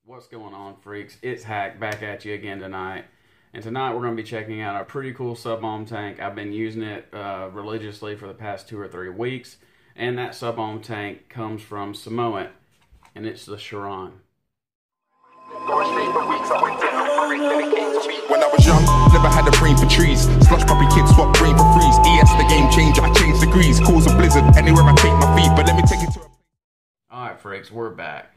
What's going on, freaks? It's Hack back at you again tonight. And tonight we're going to be checking out a pretty cool sub-ohm tank. I've been using it religiously for the past 2 or 3 weeks. And that sub-ohm tank comes from Smoant, and it's the Charon. When I was young, never had a brain for trees. Slush puppy kids swap brain for freeze. ES the game changer, I change degrees. Cause a blizzard anywhere I take my feet. But let me take it to a... Alright, freaks, we're back.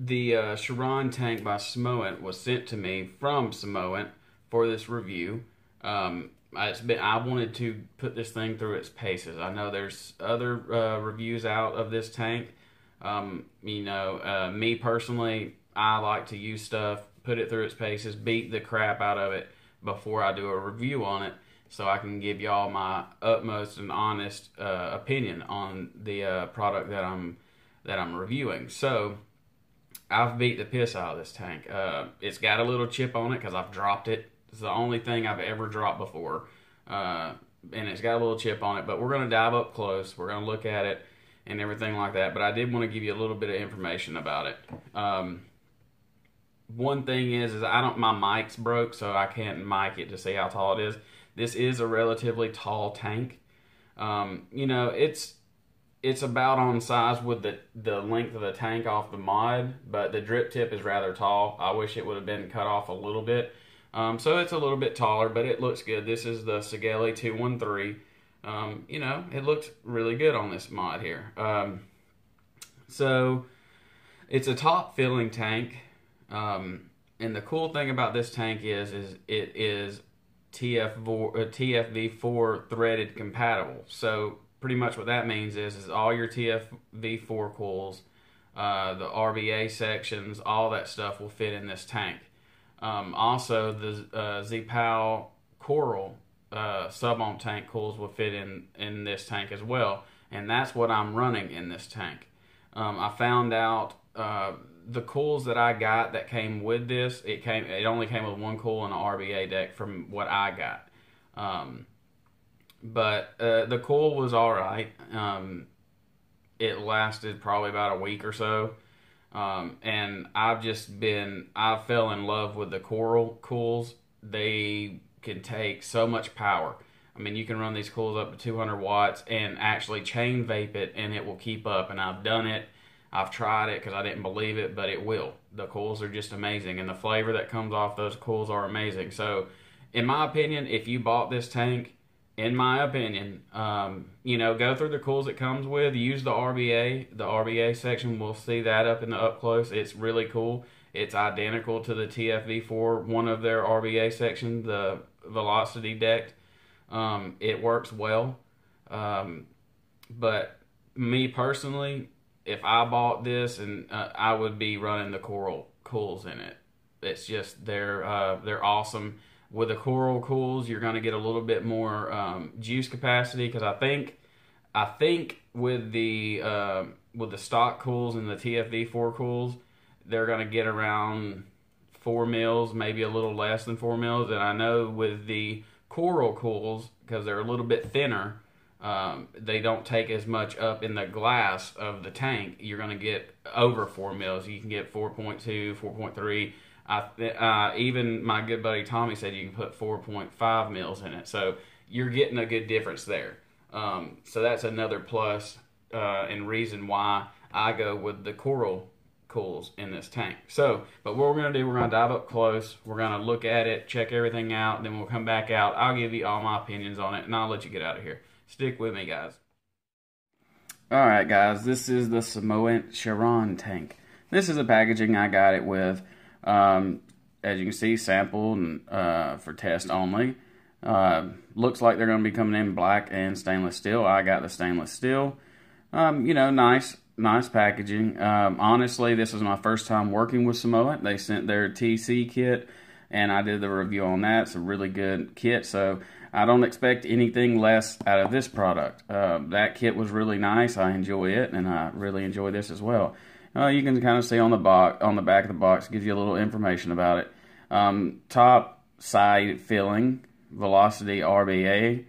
The Charon tank by Smoant was sent to me from Smoant for this review. I wanted to put this thing through its paces. I know there's other reviews out of this tank. Me personally, I like to use stuff, put it through its paces, beat the crap out of it before I do a review on it, so I can give y'all my utmost and honest opinion on the product that I'm reviewing. So I've beat the piss out of this tank. It's got a little chip on it because I've dropped it. It's the only thing I've ever dropped before. And it's got a little chip on it, but we're going to dive up close. We're going to look at it and everything like that. But I did want to give you a little bit of information about it. One thing is my mic's broke, so I can't mic it to see how tall it is. This is a relatively tall tank. It's about on size with the length of the tank off the mod, but the drip tip is rather tall. I wish it would have been cut off a little bit. So it's a little bit taller, but it looks good. This is the Casaa 213. It looks really good on this mod here. So it's a top filling tank. And the cool thing about this tank is it is TFV4 threaded compatible. So pretty much what that means is all your TFV4 coils, the RBA sections, all that stuff will fit in this tank. Also, the T.R.O.U.B.L.E coral sub-ohm tank coils will fit in this tank as well, and that's what I'm running in this tank. I found out the coils that I got that came with this, it only came with one coil and an RBA deck from what I got. But the coil was alright. It lasted probably about a week or so. And I fell in love with the coils. They can take so much power. I mean, you can run these coils up to 200 watts and actually chain vape it, and it will keep up. And I've done it. I've tried it because I didn't believe it, but it will. The coils are just amazing, and the flavor that comes off those coils are amazing. So, in my opinion, if you bought this tank, in my opinion, go through the coils it comes with. Use the RBA. The RBA section, we'll see that up in the up close. It's really cool. It's identical to the TFV4, one of their RBA sections, the velocity deck. It works well. But me personally, if I bought this, and I would be running the coils in it. It's just they're awesome. With the coral coils, you're going to get a little bit more juice capacity, because I think with the stock coils and the TFV4 coils, they're going to get around 4 mils, maybe a little less than 4 mils. And I know with the coral coils, because they're a little bit thinner, they don't take as much up in the glass of the tank. You're going to get over 4 mils. You can get 4.2, 4.3. Even my good buddy Tommy said you can put 4.5 mils in it. So you're getting a good difference there. So that's another plus and reason why I go with the coral coils in this tank. So, but what we're going to do, we're going to dive up close. We're going to look at it, check everything out, and then we'll come back out. I'll give you all my opinions on it, and I'll let you get out of here. Stick with me, guys. Alright, guys, this is the Smoant Charon tank. This is the packaging I got it with. As you can see, sampled and for test only. Looks like they're going to be coming in black and stainless steel. I got the stainless steel. Nice packaging. Honestly, this is my first time working with Smoant. They sent their TC kit, and I did the review on that. It's a really good kit, so I don't expect anything less out of this product. That kit was really nice. I enjoy it, and I really enjoy this as well. You can kind of see on the back of the box, gives you a little information about it. Top side filling, velocity RBA,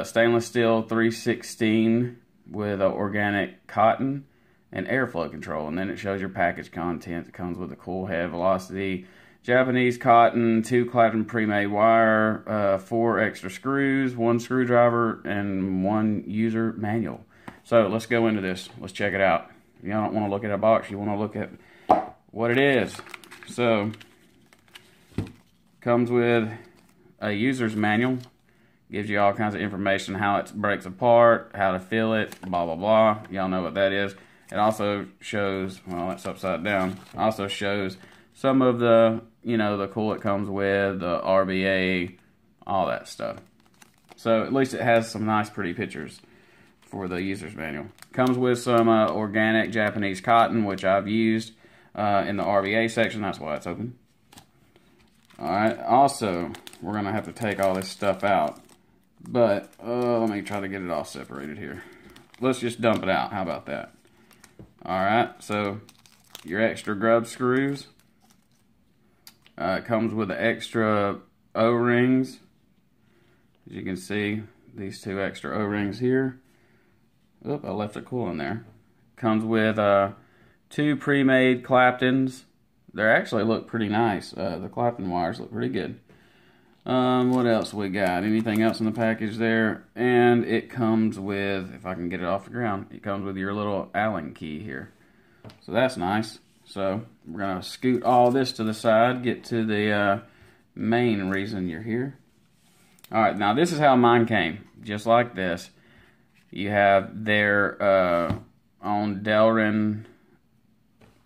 stainless steel 316 with organic cotton, and airflow control. And then it shows your package content. It comes with a cool head velocity, Japanese cotton, 2 platinum pre-made wire, 4 extra screws, 1 screwdriver, and 1 user manual. So let's go into this. Let's check it out. You don't want to look at a box. You want to look at what it is. So, comes with a user's manual. Gives you all kinds of information, how it breaks apart, how to fill it, blah, blah, blah. Y'all know what that is. It also shows, well, that's upside down. Also shows some of the, the cool it comes with, the RBA, all that stuff. So at least it has some nice, pretty pictures for the user's manual. Comes with some organic Japanese cotton, which I've used in the RBA section. That's why it's open. Alright, also, we're going to have to take all this stuff out. But, let me try to get it all separated here. Let's just dump it out. How about that? Alright, so your extra grub screws. It comes with the extra O-rings. As you can see, these 2 extra O-rings here. Oop, I left it cool in there. Comes with 2 pre-made Claptons. They actually look pretty nice. The Clapton wires look pretty good. What else we got? Anything else in the package there? And it comes with, if I can get it off the ground, it comes with your little Allen key here. So that's nice. So we're going to scoot all this to the side, get to the main reason you're here. Alright, now this is how mine came. Just like this. You have their own Delrin,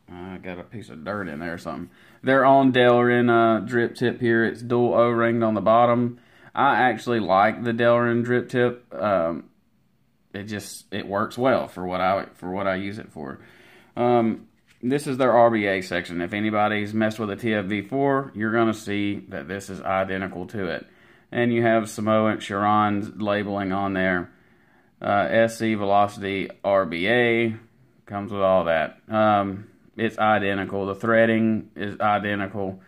I got a piece of dirt in there or something. Their own Delrin drip tip here. It's dual O-ringed on the bottom. I actually like the Delrin drip tip. It works well for what I use it for. This is their RBA section. If anybody's messed with a TFV4, you're gonna see that this is identical to it. And you have Smoant, Charon's labeling on there. SC Velocity RBA comes with all that. It's identical. The threading is identical.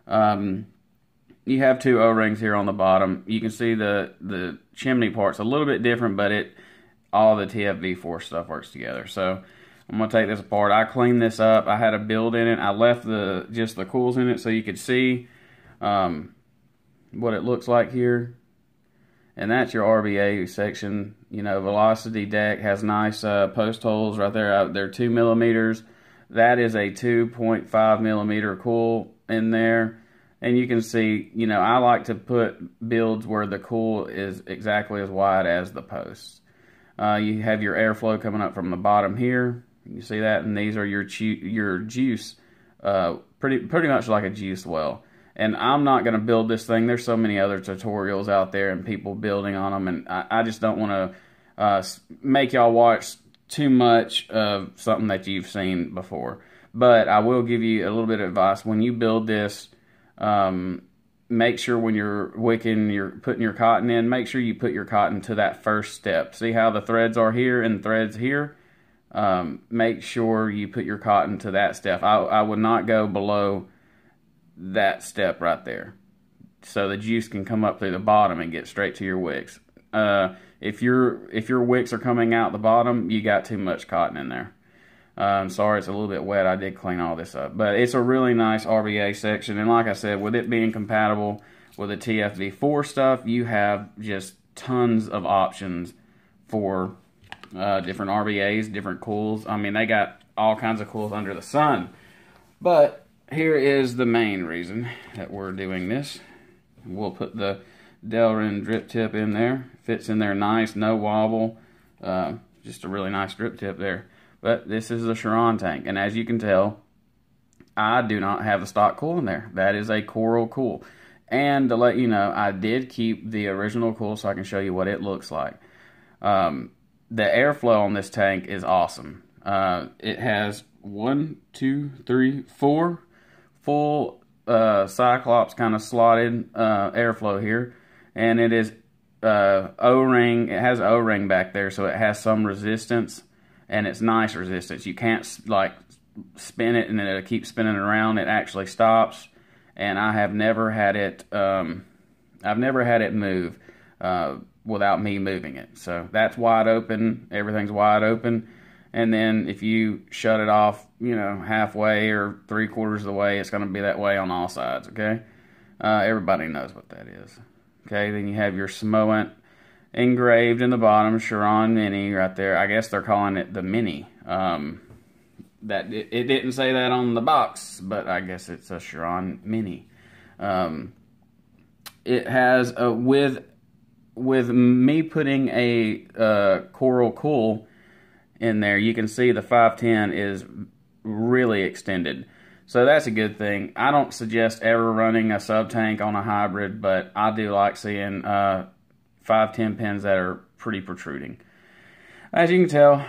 You have 2 O-rings here on the bottom. You can see the chimney part's a little bit different, but all the TFV4 stuff works together. So I'm gonna take this apart. I cleaned this up. I had a build in it. I left just the cools in it so you could see what it looks like here. And that's your RBA section. Velocity deck has nice post holes right there. They're 2 millimeters. That is a 2.5 millimeter cool in there. And you can see, I like to put builds where the cool is exactly as wide as the posts. You have your airflow coming up from the bottom here. You see that? And these are your juice, pretty much like a juice well. And I'm not going to build this thing. There's so many other tutorials out there and people building on them. And I just don't want to make y'all watch too much of something that you've seen before. But I will give you a little bit of advice. When you build this, make sure when you're wicking, you're putting your cotton in, make sure you put your cotton to that first step. See how the threads are here and the threads here? Make sure you put your cotton to that step. I would not go below that step right there, so the juice can come up through the bottom and get straight to your wicks. If your wicks are coming out the bottom, you got too much cotton in there. Sorry, it's a little bit wet. I did clean all this up, but it's a really nice RBA section. And like I said, with it being compatible with the TFV4 stuff, you have just tons of options for different RBAs, different cools. I mean, they got all kinds of cools under the sun. But here is the main reason that we're doing this. We'll put the Delrin drip tip in there. Fits in there nice, no wobble. Just a really nice drip tip there. But this is the Charon tank, and as you can tell, I do not have a stock cool in there. That is a coral cool. And to let you know, I did keep the original cool so I can show you what it looks like. The airflow on this tank is awesome. It has 1, 2, 3, 4 full Cyclops kind of slotted airflow here, and it is O-ring. It has an O-ring back there, so it has some resistance, and it's nice resistance. You can't like spin it and then it'll keep spinning around. It actually stops, and I have never had it. I've never had it move without me moving it. So that's wide open. Everything's wide open. And then if you shut it off, you know, halfway or 3/4 of the way, it's going to be that way on all sides, okay? Everybody knows what that is. Okay, then you have your Smoant engraved in the bottom, Charon Mini right there. I guess they're calling it the Mini. That it didn't say that on the box, but I guess it's a Charon Mini. It has a with me putting a Coral Cool in there, you can see the 510 is really extended. So that's a good thing. I don't suggest ever running a sub-tank on a hybrid, but I do like seeing 510 pins that are pretty protruding. As you can tell,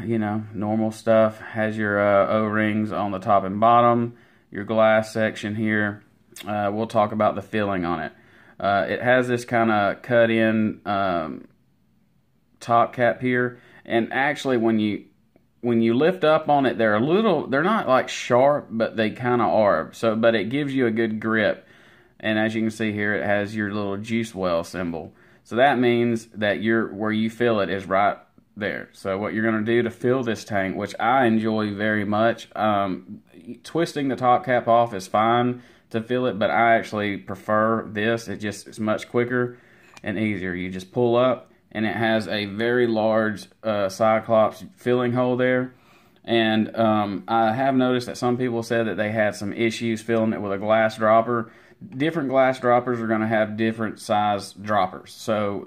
you know, normal stuff. Has your O-rings on the top and bottom, your glass section here. We'll talk about the filling on it. It has this kind of cut-in top cap here, and actually when you lift up on it, they're not like sharp, but they kind of are. So, but it gives you a good grip. And as you can see here, it has your little juice well symbol. So that means that where you fill it is right there. So what you're going to do to fill this tank, which I enjoy very much, twisting the top cap off is fine to fill it, but I actually prefer this. It's much quicker and easier. You just pull up, and it has a very large Cyclops filling hole there. And I have noticed that some people said that they had some issues filling it with a glass dropper. Different glass droppers are going to have different size droppers. So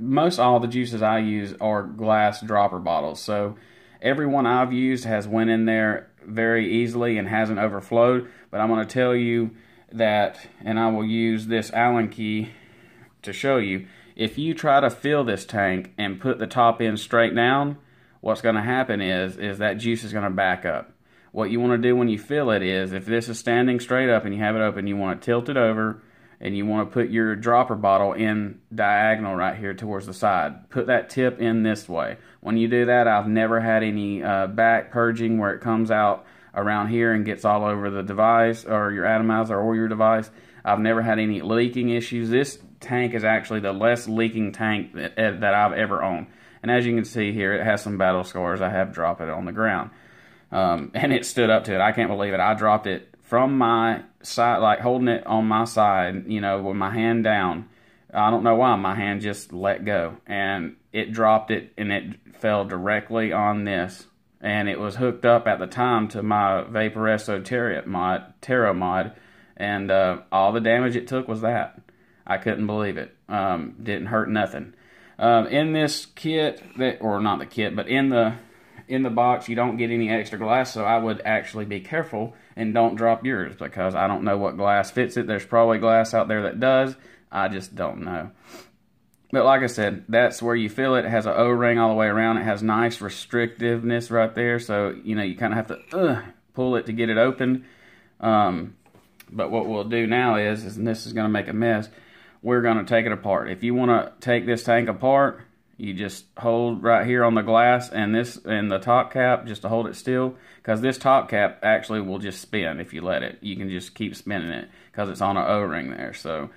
most all the juices I use are glass dropper bottles. So every one I've used has went in there very easily and hasn't overflowed. But I'm going to tell you that, and I will use this Allen key to show you, if you try to fill this tank and put the top end straight down, what's going to happen is that juice is going to back up. What you want to do when you fill it is, if this is standing straight up and you have it open, you want to tilt it over, and you want to put your dropper bottle in diagonal right here towards the side. Put that tip in this way. When you do that, I've never had any back purging where it comes out around here and gets all over the device or your atomizer or your device. I've never had any leaking issues. This tank is actually the less leaking tank that I've ever owned. And as you can see here, it has some battle scars. I have dropped it on the ground. And it stood up to it. I can't believe it. I dropped it from my side, like holding it on my side, you know, with my hand down. I don't know why. My hand just let go. And it dropped it, and it fell directly on this. And it was hooked up at the time to my Vaporesso T.R.O.U.B.L.E mod. And all the damage it took was that. I couldn't believe it. Didn't hurt nothing. In this kit, or not the kit, but in the box, you don't get any extra glass, so I would actually be careful and don't drop yours, because I don't know what glass fits it. There's probably glass out there that does. I just don't know. But like I said, that's where you fill it. It has an O-ring all the way around. It has nice restrictiveness right there, so you know you kind of have to pull it to get it open. But what we'll do now is, and this is going to make a mess, we're going to take it apart. If you want to take this tank apart, you just hold right here on the glass and the top cap just to hold it still, because this top cap actually will just spin if you let it. You can just keep spinning it because it's on an O-ring there. So,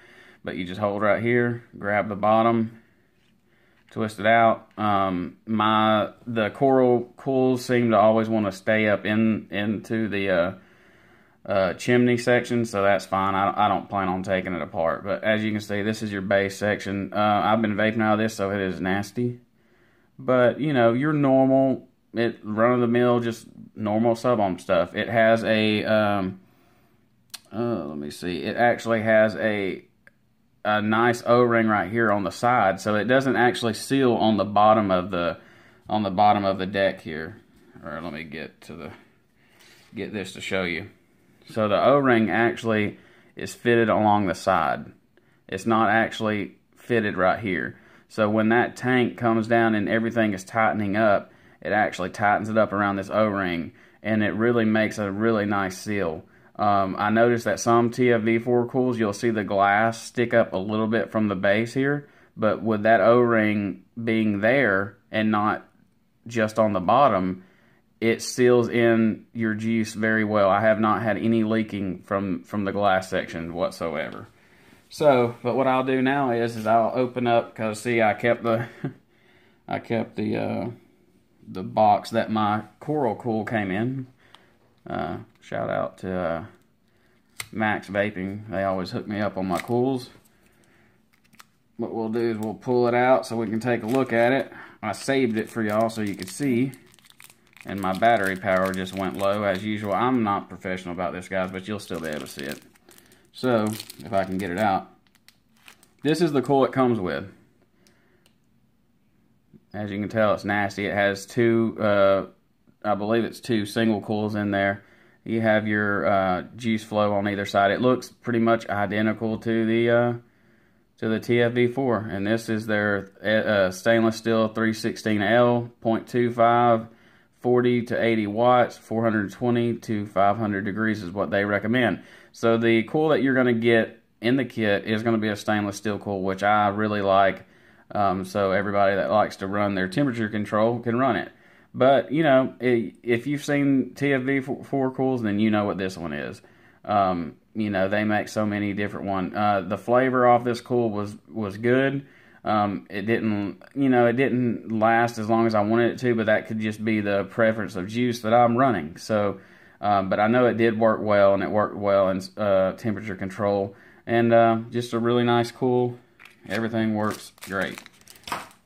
but you just hold right here, grab the bottom, twist it out. The Coral Cools seem to always want to stay up into the chimney section, so that's fine. I don't plan on taking it apart. But as you can see, this is your base section. I've been vaping out of this, so it is nasty. But you know, your normal, run-of-the-mill, just normal Subohm stuff. It has a let me see. It actually has a nice O-ring right here on the side, so it doesn't actually seal on the bottom of the deck here. Or let me get this to show you. So the O-ring actually is fitted along the side. It's not actually fitted right here. So when that tank comes down and everything is tightening up, it actually tightens it up around this O-ring, and it really makes a really nice seal. I noticed that some TFV4 cools, you'll see the glass stick up a little bit from the base here, but with that O-ring being there and not just on the bottom, it seals in your juice very well. I have not had any leaking from the glass section whatsoever. So, but what I'll do now is I'll open up, because see, I kept the the box that my Coral Cool came in. Shout out to Max Vaping. They always hook me up on my cools. What we'll do is we'll pull it out so we can take a look at it. I saved it for y'all so you can see. And my battery power just went low as usual. I'm not professional about this, guys, but you'll still be able to see it. So, if I can get it out. This is the cool it comes with. As you can tell, it's nasty. It has two, I believe it's two single cools in there. You have your juice flow on either side. It looks pretty much identical to the TFV4, and this is their stainless steel 316L, 0.25, 40 to 80 watts, 420 to 500 degrees is what they recommend. So the cool that you're going to get in the kit is going to be a stainless steel cool, which I really like. So everybody that likes to run their temperature control can run it. But, you know, if you've seen TFV4 cools, then you know what this one is. You know, they make so many different ones. The flavor off this cool was good. It didn't last as long as I wanted it to, but that could just be the preference of juice that I'm running. So, but I know it did work well, and it worked well in temperature control. And just a really nice cool. Everything works great.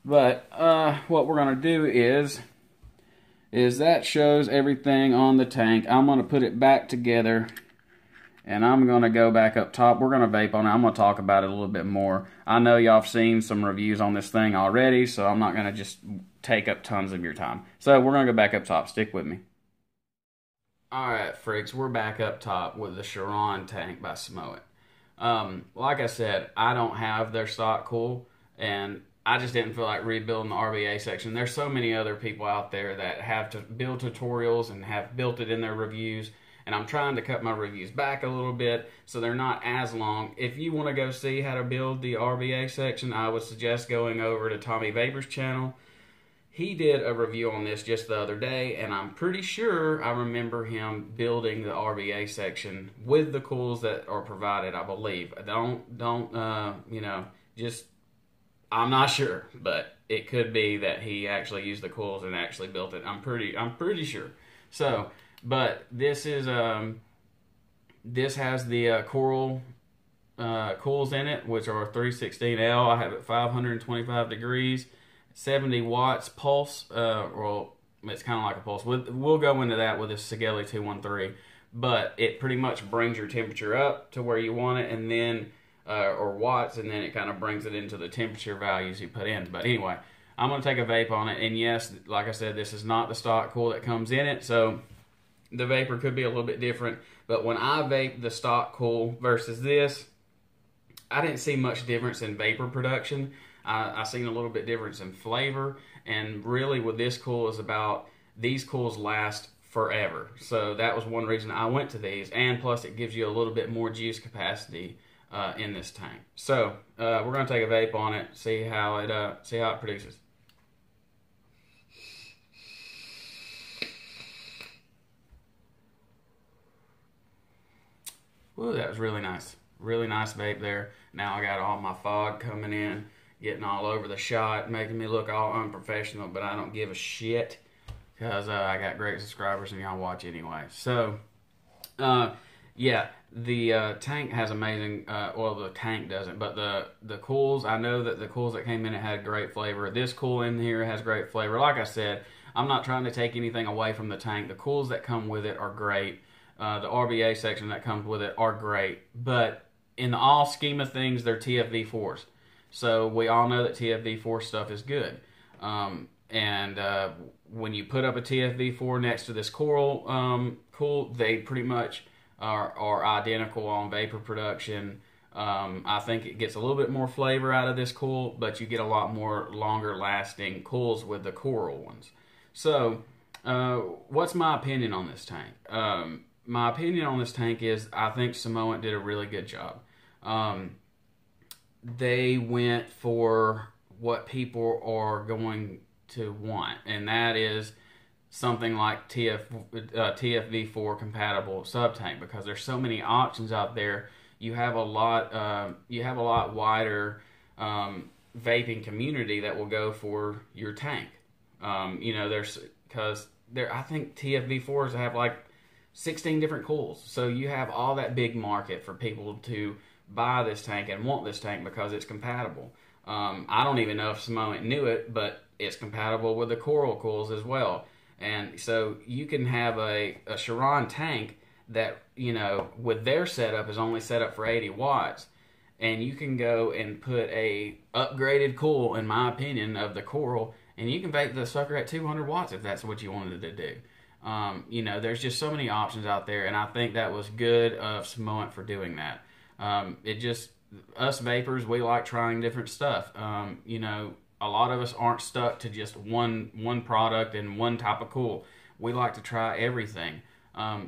But what we're going to do is that shows everything on the tank. I'm going to put it back together, and I'm going to go back up top. We're going to vape on it. I'm going to talk about it a little bit more. I know y'all have seen some reviews on this thing already, so I'm not going to just take up tons of your time. So we're going to go back up top. Stick with me. Alright, freaks, we're back up top with the Charon tank by Smoant. Like I said, I don't have their stock cool, and I just didn't feel like rebuilding the RBA section. There's so many other people out there that have to build tutorials and have built it in their reviews, and I'm trying to cut my reviews back a little bit so they're not as long. If you want to go see how to build the RBA section, I would suggest going over to Tommy Vapor's channel. He did a review on this just the other day, and I'm pretty sure I remember him building the RBA section with the cools that are provided, I believe. I'm not sure, but it could be that he actually used the cools and actually built it. I'm pretty sure. So, but this is this has the Coral cools in it, which are 316L. I have it 525 degrees. 70 watts pulse, well, it's kind of like a pulse. We'll go into that with this Sigeli 213, but it pretty much brings your temperature up to where you want it, and then, or watts, and then it kind of brings it into the temperature values you put in. But anyway, I'm going to take a vape on it, and yes, like I said, this is not the stock cool that comes in it, so the vapor could be a little bit different. But when I vape the stock cool versus this, I didn't see much difference in vapor production. I seen a little bit difference in flavor, and really with this cool is about these cools last forever. So that was one reason I went to these, and plus it gives you a little bit more juice capacity in this tank. So we're going to take a vape on it, see how it produces. Woo, that was really nice. Really nice vape there. Now I got all my fog coming in, getting all over the shot, making me look all unprofessional, but I don't give a shit because I got great subscribers and y'all watch anyway. So, yeah, the tank has amazing, well, the tank doesn't, but the cools, I know that the cools that came in it had great flavor. This cool in here has great flavor. Like I said, I'm not trying to take anything away from the tank. The cools that come with it are great. The RBA section that comes with it are great, but in the all scheme of things, they're TFV4s. So we all know that TFV4 stuff is good. When you put up a TFV4 next to this Coral cool, they pretty much are identical on vapor production. I think it gets a little bit more flavor out of this cool, but you get a lot more longer lasting cools with the Coral ones. So what's my opinion on this tank? My opinion on this tank is I think Smoant did a really good job. They went for what people are going to want, and that is something like TFV4 compatible sub tank, because there's so many options out there. You have a lot wider vaping community that will go for your tank. You know, I think TFV4s have like 16 different cools. So you have all that big market for people to buy this tank and want this tank because it's compatible. I don't even know if Smoant knew it, but it's compatible with the Coral cools as well. And so you can have a Charon tank that, you know, with their setup is only set up for 80 watts. And you can go and put a upgraded cool, in my opinion, of the Coral, and you can vape the sucker at 200 watts if that's what you wanted to do. You know, there's just so many options out there, and I think that was good of Smoant for doing that. Us vapors, we like trying different stuff. You know, a lot of us aren't stuck to just one product and one type of cool. We like to try everything.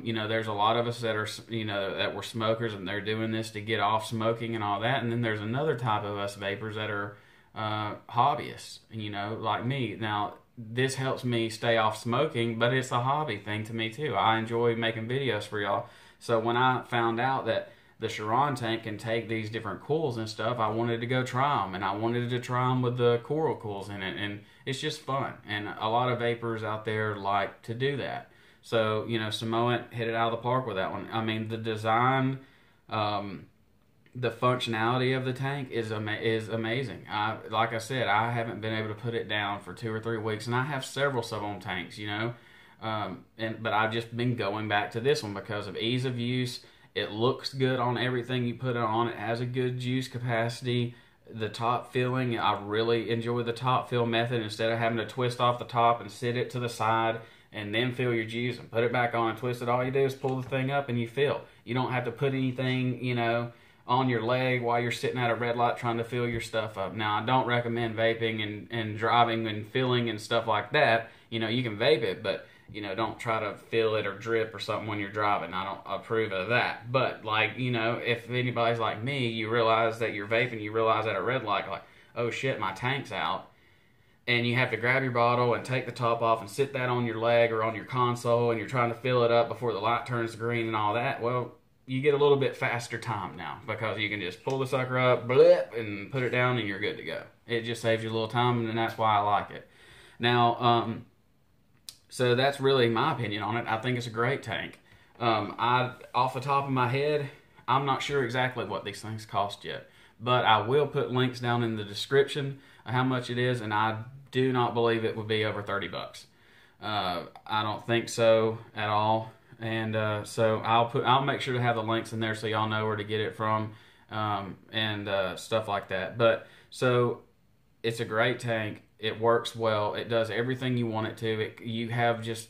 You know, there's a lot of us that are, you know, that were smokers and they're doing this to get off smoking and all that. And then there's another type of us vapors that are hobbyists, you know, like me. Now, this helps me stay off smoking, but it's a hobby thing to me too. I enjoy making videos for y'all. So when I found out that the Charon tank can take these different cools and stuff, I wanted to go try them, and I wanted to try them with the Coral cools in it, and it's just fun. And a lot of vapors out there like to do that. So, you know, Smoant hit it out of the park with that one. I mean, the design, the functionality of the tank is amazing. Like I said, I haven't been able to put it down for 2 or 3 weeks, and I have several Subohm tanks, you know. But I've just been going back to this one because of ease of use. It looks good on everything you put it on. It has a good juice capacity. The top filling, I really enjoy the top fill method instead of having to twist off the top and sit it to the side and then fill your juice and put it back on and twist it. All you do is pull the thing up and you fill. You don't have to put anything, you know, on your leg while you're sitting at a red light trying to fill your stuff up. Now, I don't recommend vaping and driving and filling and stuff like that. You know, you can vape it, but, you know, don't try to fill it or drip or something when you're driving. I don't approve of that. But, like, you know, if anybody's like me, you realize that you're vaping, you realize at a red light, like, oh shit, my tank's out. And you have to grab your bottle and take the top off and sit that on your leg or on your console, and you're trying to fill it up before the light turns green and all that. Well, you get a little bit faster time now because you can just pull the sucker up, blip, and put it down, and you're good to go. It just saves you a little time, and that's why I like it. Now, so that's really my opinion on it. I think it's a great tank. Off the top of my head, I'm not sure exactly what these things cost yet, but I will put links down in the description of how much it is, and I do not believe it would be over 30 bucks. I don't think so at all. And so I'll make sure to have the links in there so y'all know where to get it from, and stuff like that. But so it's a great tank. It works well. It does everything you want it to. You have just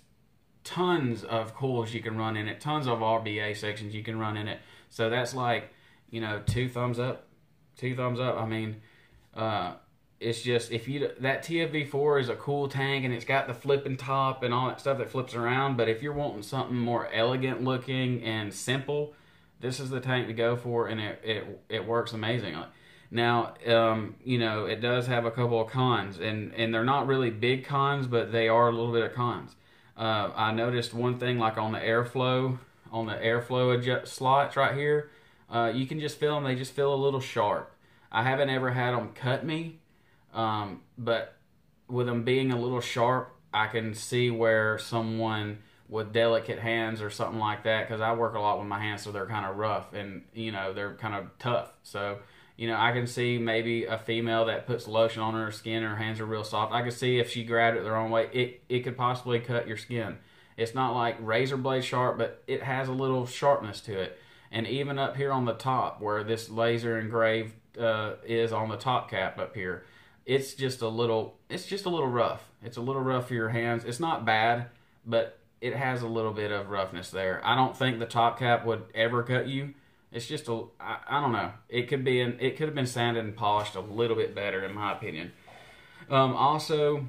tons of cools you can run in it, tons of RBA sections you can run in it. So that's like, you know, 2 thumbs up. 2 thumbs up. I mean, it's just, that TFV4 is a cool tank, and it's got the flipping top and all that stuff that flips around. But if you're wanting something more elegant looking and simple, this is the tank to go for, and it works amazingly. Now, you know, it does have a couple of cons, and they're not really big cons, but they are a little bit of cons. I noticed one thing, like on the airflow slots right here, you can just feel them. They just feel a little sharp. I haven't ever had them cut me. But with them being a little sharp, I can see where someone with delicate hands or something like that, because I work a lot with my hands, so they're kind of rough and, you know, they're kind of tough. So, you know, I can see maybe a female that puts lotion on her skin, her hands are real soft. I could see if she grabbed it the wrong way, it could possibly cut your skin. It's not like razor blade sharp, but it has a little sharpness to it. And even up here on the top, where this laser engraved is on the top cap up here, it's just a little rough. It's a little rough for your hands. It's not bad, but it has a little bit of roughness there. I don't think the top cap would ever cut you. It's just I don't know. It could have been sanded and polished a little bit better, in my opinion. Also,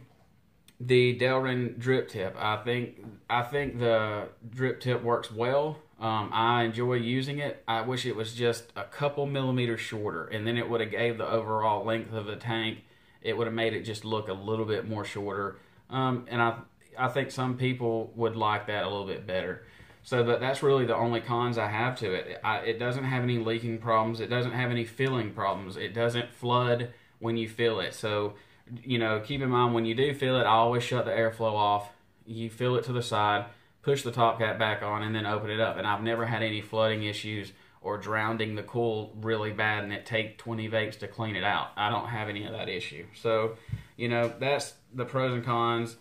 the Delrin Drip Tip. I think the Drip Tip works well. I enjoy using it. I wish it was just a couple millimeters shorter, and then it would have gave the overall length of the tank. It would have made it just look a little bit more shorter. And I think some people would like that a little bit better. So, but that's really the only cons I have to it. It doesn't have any leaking problems. It doesn't have any filling problems. It doesn't flood when you fill it. So you know, keep in mind when you do fill it, I always shut the airflow off. You fill it to the side, push the top cap back on, and then open it up. And I've never had any flooding issues or drowning the cool really bad and it take 20 vapes to clean it out. I don't have any of that issue. So, you know, that's the pros and cons.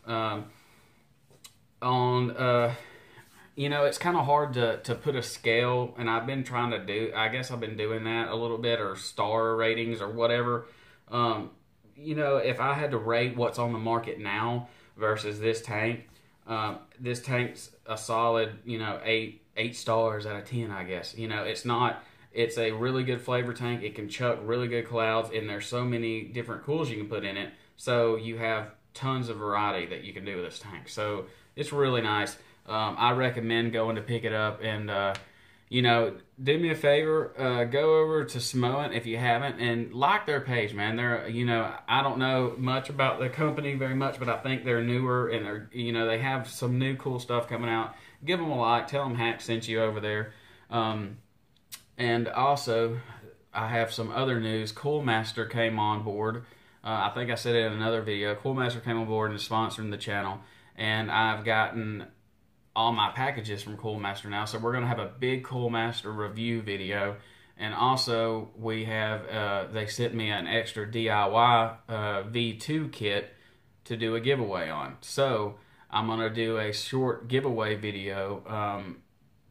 You know, it's kind of hard to put a scale, and I've been trying to do, I guess I've been doing that a little bit, or star ratings or whatever. You know, if I had to rate what's on the market now versus this tank's a solid, you know, 8 stars out of 10, I guess. You know, it's a really good flavor tank. It can chuck really good clouds, and there's so many different cools you can put in it. So you have tons of variety that you can do with this tank. So it's really nice. I recommend going to pick it up, and you know, do me a favor, go over to Smoant if you haven't, and like their page, man. They're, you know, I don't know much about the company very much, but I think they're newer, and they're, you know, they have some new cool stuff coming out. Give them a like, tell them Hack sent you over there, and also I have some other news. Coolmaster came on board. I think I said it in another video. Coolmaster came on board and is sponsoring the channel, and I've gotten all my packages from Coolmaster now. So we're going to have a big Coolmaster review video. And also we have, they sent me an extra DIY V2 kit to do a giveaway on. So I'm going to do a short giveaway video.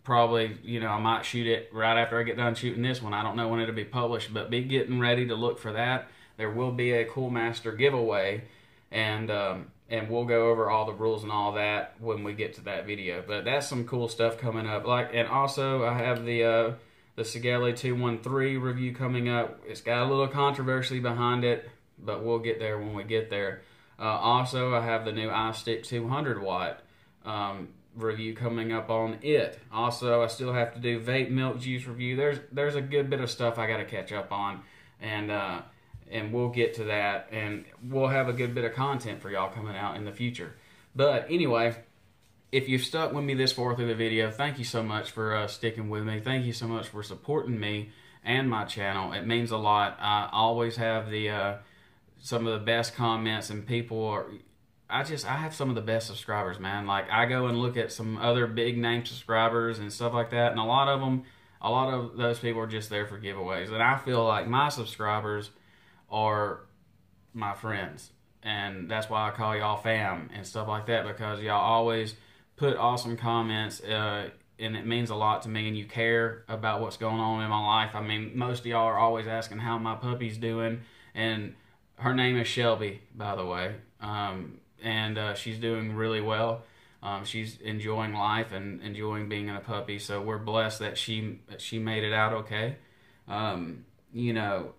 Probably, you know, I might shoot it right after I get done shooting this one. I don't know when it'll be published, but be getting ready to look for that. There will be a Coolmaster giveaway, and we'll go over all the rules and all that when we get to that video. But that's some cool stuff coming up. And also I have the Segele 213 review coming up. It's got a little controversy behind it, but we'll get there when we get there. Also, I have the new iStick 200 watt review coming up on it. Also, I still have to do vape milk juice review. There's a good bit of stuff I got to catch up on, and we'll get to that, and we'll have a good bit of content for y'all coming out in the future. But anyway, if you've stuck with me this far through the video, thank you so much for sticking with me. Thank you so much for supporting me and my channel. It means a lot. I always have some of the best comments, and people are... I have some of the best subscribers, man. Like, I go and look at some other big name subscribers and stuff like that, and a lot of those people are just there for giveaways. And I feel like my subscribers are my friends, and that's why I call y'all fam and stuff like that, because y'all always put awesome comments, and it means a lot to me, and you care about what's going on in my life. I mean, most of y'all are always asking how my puppy's doing, and her name is Shelby, by the way, and she's doing really well. She's enjoying life and enjoying being a puppy, so we're blessed that she made it out okay. You know,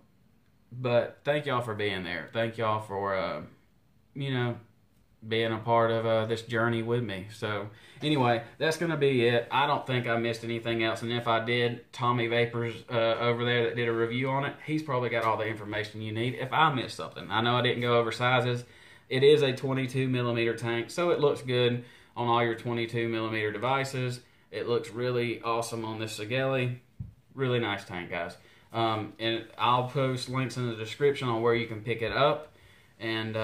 but thank y'all for being there. Thank y'all for, you know, being a part of this journey with me. So anyway, that's going to be it. I don't think I missed anything else. And if I did, Tommy Vapors over there that did a review on it, he's probably got all the information you need if I missed something. I know I didn't go over sizes. It is a 22 millimeter tank, so it looks good on all your 22 millimeter devices. It looks really awesome on this Segele. Really nice tank, guys. And I'll post links in the description on where you can pick it up, and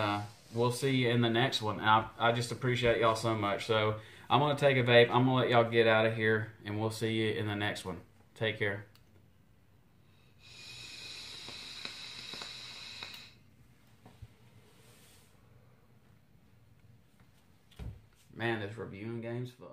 we'll see you in the next one. I just appreciate y'all so much. So I'm going to take a vape. I'm going to let y'all get out of here, and we'll see you in the next one. Take care. Man, this reviewing game's fun.